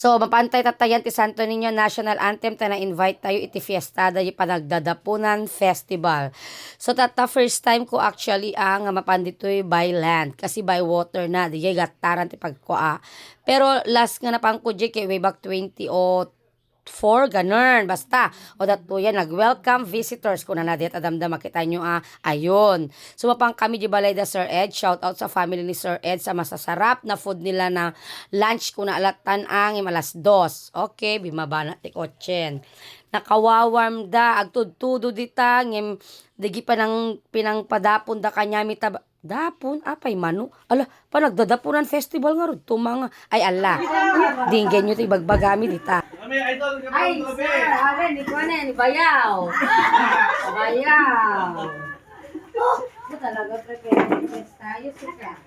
So, mapantay tatayan ti Santo Niño National Anthem ta na-invite tayo iti fiesta da yung panagdadapunan festival. So, tata first time ko actually ang mapanditoy by land kasi by water na di gataran ti pagkua. Pero last nga napang ko kay way back 2004, ganun, basta. O dato yan, nag-welcome visitors. Kung na nadet, adamda, makita nyo, ayun. Sumapang kami di balay da Sir Ed. Shout out sa family ni Sir Ed sa masasarap na food nila na lunch kung naalatan ang imalas dos. Okay, bimaba na ti kotsen. Nakawawarm da, agtudtudo dita, ngem, digi pa nang pinangpadapon da kanyami taba. Dapon, apay mano. Ala, panagdadapunan festival nga ron. Tumanga, ay ala. Dinggen nyo ito ibagbagami dita. Ay, sir, aren, ni Kone, ni Bayaw. Bayaw. Ito talaga, prepare tayo, sika.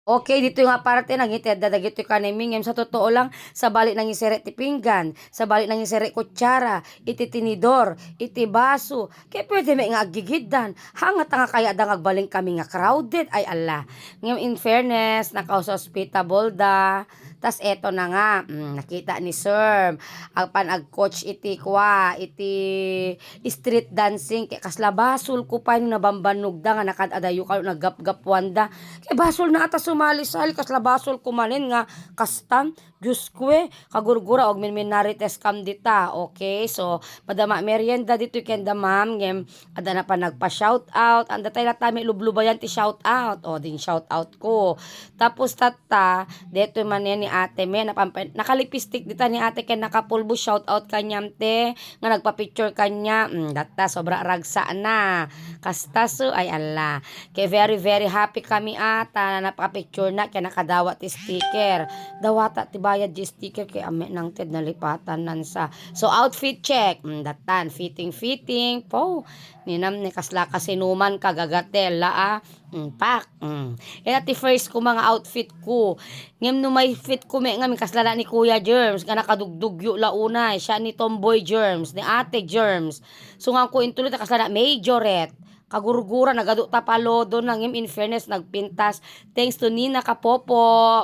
Okay, dito yung aparte nang ited dadagito ka naming sa totoo lang sa balik nang isere ti pinggan, sa balik nang isere kutsara, iti tinidor, iti baso. Kaya pwede may nga agigiddan. Hangat nga kaya dang agbaling kami nga crowded ay ala. Ngayon in fairness, naka-hospitable da. Tas eto na nga, nakita ni Sir, ag-coach iti street dancing, kaya kasla basol ko pa yung nabambanog da nga nakadadayo ka naggap-gapwanda. Kaya basol na ata sumali-sali, kasla basol kumanin nga kastam, Diyos ko kagurgura, og minarites kam dita, okay? So, padama merienda dito kenda ma'am, ngem, ada na pa nagpa-shout out, anda tayo na tami lublubayan ti shout out, o din shout out ko. Tapos tata, dito man yan ni ate me, nakalipistik dita ni ate kaya nakapulbo shout out kanyam te, nga nagpa-picture kanya, data, sobra ragsa na, kastaso, ay ala. Kaya very very happy kami ata, na napaka-picture na, kaya nakadawa ti sticker. Dawata ti bayad di sticker kay ame nang ted nalipatan nan sa. So outfit check. Datan fitting po. Ninam ni kasla kasinuman kagagatel la pak. Ti first ko mga outfit ko. Ngem no may fit ko me ngam kasla ni Kuya Germs nga nakadugdugyo launa siya ni Tomboy Germs ni Ate Germs. So nga ko intuloy ta kasla majorette. Kagurgura nagado tapalodo nang in fairness nagpintas thanks to Nina Kapopo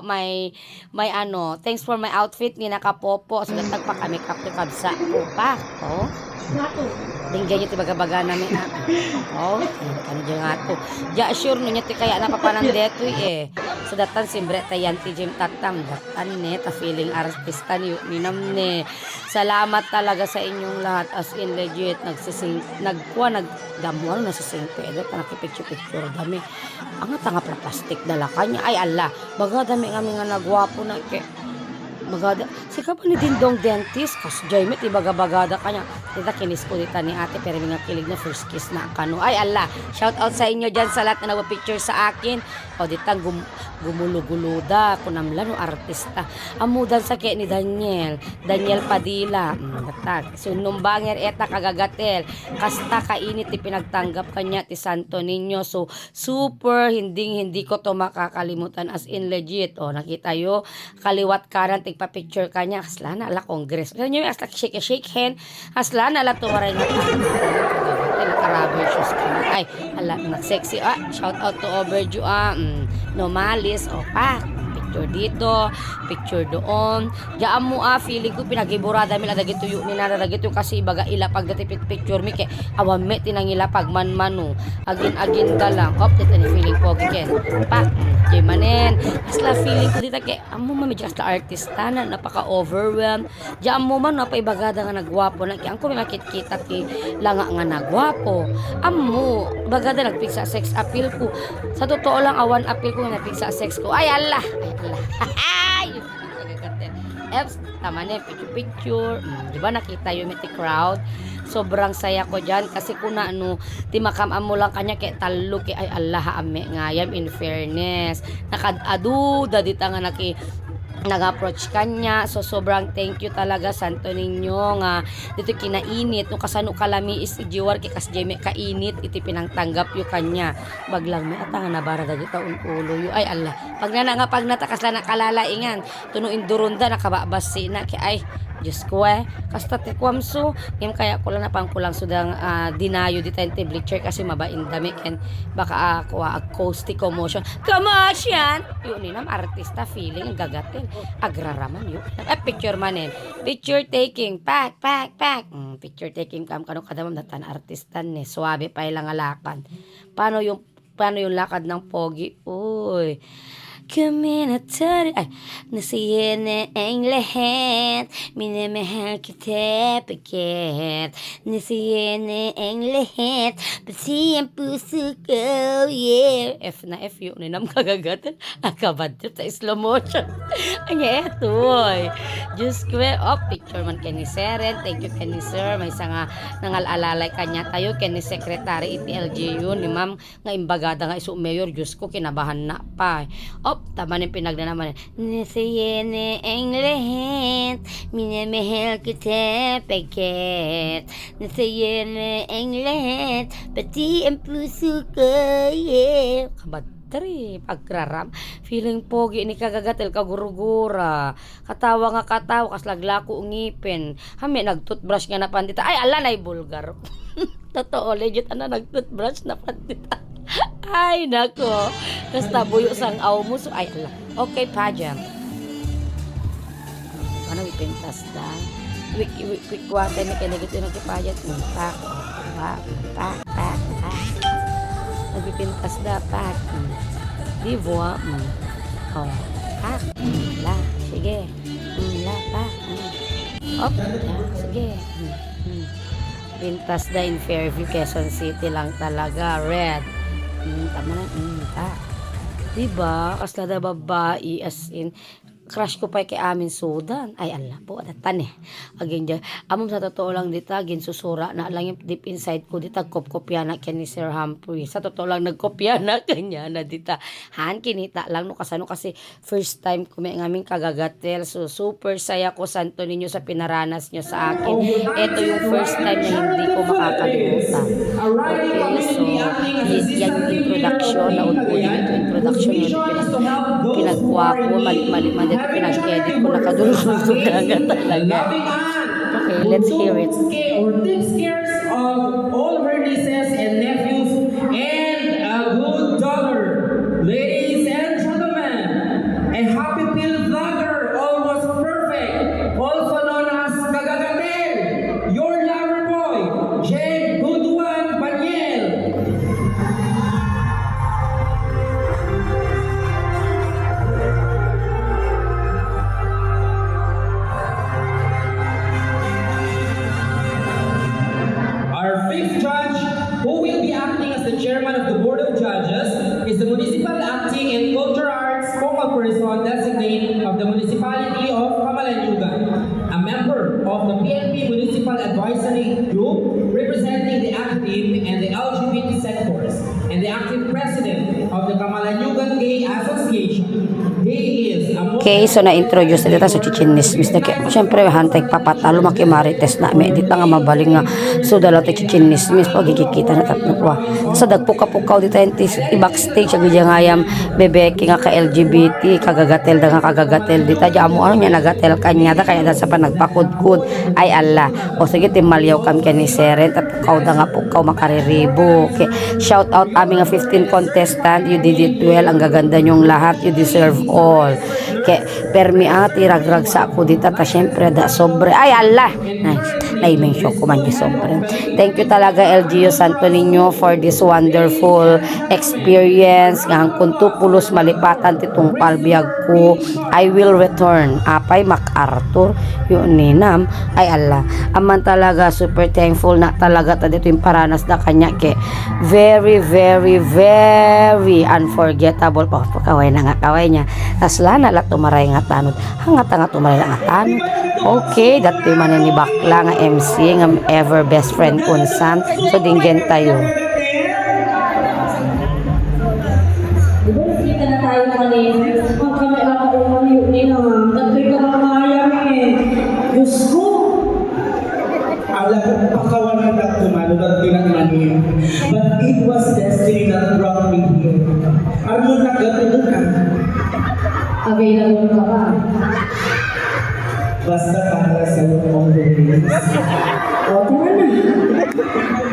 thanks for my outfit Nina Kapopo so nagtagpa kami kapte kabsa ko pa dinggan nyo ti baga-baga namin kano dyan nga to ja sure no niya ti kaya napapanang detoy so datan simbre tayan ti Jim Tatam datan ta feeling artista ni ninam ne salamat talaga sa inyong lahat as in legit nagdamuan na sa St. Pedro pa nakipicture dami ang nga plastic dala kanya ay ala baga dami kami nga nagwapo na bagada sika pa ni Dindong dentist kas Jaime ti baga-bagada kanya dita kinis ko dita ni ate pero nga kilig na first kiss na kano ay ala shout out sa inyo dyan sa lahat na nagpa-picture sa akin o dita gumuluguluda kunamlan no artista amudan sa kay ni Daniel Padilla datag sunong banger eta kagagatel kasta kainit ti pinagtanggap kanya ti Santo Niño so super hindi ko to makakalimutan as in legit o nakita yo kaliwat kanan pa-picture kanya hasla na ala congress pero nyo asla shake hand hasla na ala tumaray na naka-rubber shoes kanya ay ala sexy shout out to Overju no malis pa picture dito, picture doon. Diyan mo feeling ko pinagiburada mi dagiti tuyo ni nana dagiti kasi baga ila pagdati picture mi kay awame tinangila pagmanmano. Agin lang. Dito ni feeling ko giken. Pa, jay manen. Asla feeling ko dito kay amo man medyo asla artista na napaka-overwhelmed. Diyan mo man napaibagada nga nagwapo na kay angko may makit-kita ti langa nga nagwapo. Amo bagada nagpiksa sex appeal ko. Sa totoo lang awan appeal ko nga nagpiksa sex ko. Ay Allah. Tama na picture di ba nakita yung miti crowd sobrang saya ko dyan kasi kuna ti makamam mo lang kanya kay talo kay ay Allah ame ngayam in fairness nakadaduda dita nga nag-approach kanya so sobrang thank you talaga Santo Niño nga dito kinainit no kasano kalami is jiwar kay kas Jaime kainit iti pinangtanggap yu kanya baglang may atang nabara dagiti taon ulo yu ay Allah pag natakas la nakalalaingan tuno indurunda nakababasi na kay ay Diyos ko kasta ti kwamso, yung kaya ko lang napangkulang sudang dinayo di tayo bleacher kasi mabain dami and baka ako acoustic commotion. Yun ninam, artista, feeling, gagatin. Agraraman yun. Picture manin. Picture taking, pak. Picture taking kano kadamam datan artistan ni. Suwabe pa ilang alakan. Paano yung lakad ng pogi? Uy. Kuminatari ay nasiyan na ang lahat, minamahal kita pagkat nasiyan na ang lahat, pati ang puso ko, yeah. F na F yun, ninam kagagatan, akabadyo sa slow motion. Ang etoy. Diyos ko picture man kay ni Seren, thank you kay ni Sir, may nga nangalalay kanya tayo, kay ni Secretary ITLG yun, ni ma'am, nga imbagada nga isu mayor, Diyos ko, kinabahan na pa. Tama ng pinagnanaman. Nasayan na ang lahat, minamahal kita pagkat nasayan na ang lahat, pati ang puso ko, yeah. Kabatri, pagraram, feeling pogi ni kagagatel kagurugura, katawa nga katawa, kaslaglako ngipin, hami nagtoothbrush nga na pandita, ay ala na bulgar. Totoo, legit nagtoothbrush na pandita. Ay, nako. Basta buyo sang aw mo. So, ay, ala. Okay, pajam. Ano, ipintas na. Quick water ni kanagito ng kipajat. Pak. Nagpipintas na, pak. Divo, pak. La, sige. La, pak. Sige. Pintas na in Fairview, Quezon City lang talaga. Red. Tama na, diba? Kasla na babae, as in, crush ko pa kay amin Sudan. Ay, ala po, adatan Again, amom sa totoo lang dita, ginsusura na lang yung deep inside ko dita, kopya na kay ni Sir Humphrey. Sa totoo lang, nagkopya na kanya na dita. Han, kinita lang, no, kasano kasi first time ko may aming kagagatel. So, super saya ko, santo ninyo sa pinaranas nyo sa akin. Ito yung first time na hindi ko makakalimutan. Okay, so, yan yung introduction, naunpunin ito introduction yun, pinagkuha ko, mali man dito pinag-edit ko, nakadulog-dulog ka talaga. Okay, let's hear it. Or takes care of all her nieces and nephews and a good daughter. Ladies and gentlemen, a happy pill vlogger, almost perfect, also known as Kagagatel, your lover boy, Jay Goodwan Paniel. Our fifth judge, who will be acting as the chairman of the Board of Judges, is the Municipal Acting and Culture Arts Focal Person Designate of the Municipality of Camalaniugan, a member of the PNP Municipal Advisory Group representing the active and the LGBT sectors, and the active president of the Camalaniugan Gay Association. He is a Okay, so na-introduce na dito sa chichinismis. Siyempre, hantay papatalo, makimarites na. May edit nga mabaling nga. So, dalaw tayo chichinismis. Pag ikikita na tatlo ko. Sa dagpuka-pukaw dito yung i-backstage. Ang nga ngayam, bebeki nga ka-LGBT. Kagagatel da nga kagagatel dito. Diyan mo, ano niya, nagatel kanya da. Kaya da sa panagpakudkud. Ay, ala. O sige, timalyaw kami ka ni Seren. At pukaw da nga pukaw makariribo. Okay. Shout out aming 15 contestant. You did it well. Ang gaganda nyong lahat. You deserve all. Kaya permi ragrag sa ako dito ta syempre da sobre ay Allah na-mention ko man di sobre. Thank you talaga LGU Santo Niño for this wonderful experience nga hangkon tupulos malipatan titong palbiyag ko. I will return apay MacArthur yun ninam ay Allah aman talaga super thankful na talaga ta dito yung paranas na kanya ke very very very unforgettable pa kaway na nga kaway niya asla na la tumaray nga tanod hangata nga tumaray nga tanod okay dati man ni bakla nga MC nga ever best friend kunsan so dinggen tayo diba kita na tayo kanina ang kami ako umayo nila dati ka makaya Diyos ko alam ko pakawalan na tumalo at pinagmanin. But it was destiny that brought me here. Ano nagkatuloy ka? available ka ba? Basta para sa always. O, tara na.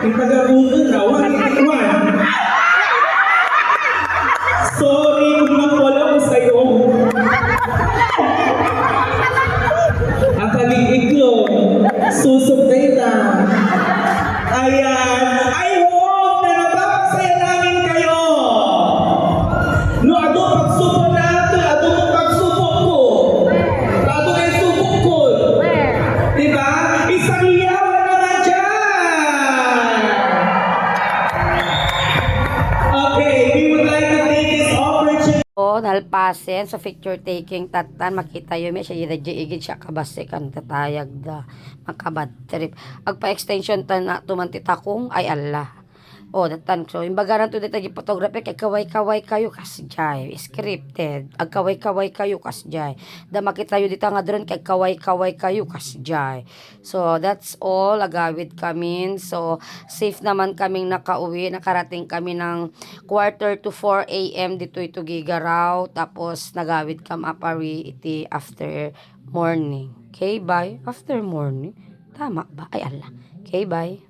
Yung taga-Google na, one. Sorry kung nakuwala ko sa'yo. Ang pag-ibig ko, susubday na. Ayan. I hope na napapasaya namin kayo. No, ato pagsubok natin, ato mo pagsubok ko. Ato kayo subok ko. Diba? Isang liyawan naman dyan. Okay, we would like to take this opportunity. O, nalpasen, so picture taking tatan, makita yun, may siya igid siya kabase kan tatayag da, makabad trip. Agpa-extension tan na tumantitakong, ay Allah. O, datan, so, imbagaran to dito photography, kay kaway-kaway kayo, kasjay, scripted, agkaway-kaway kayo, kasjay. Da makita yun dito nga drone, kay kaway-kaway kayo, kasjay. So, that's all, agawid kami. So, safe naman kaming nakauwi, nakarating kami ng 3:45 a.m. dito ito Gigaraw, tapos nagawid kam apari iti after morning. Okay, bye? After morning? Tama ba? Ay, Allah. Okay, bye.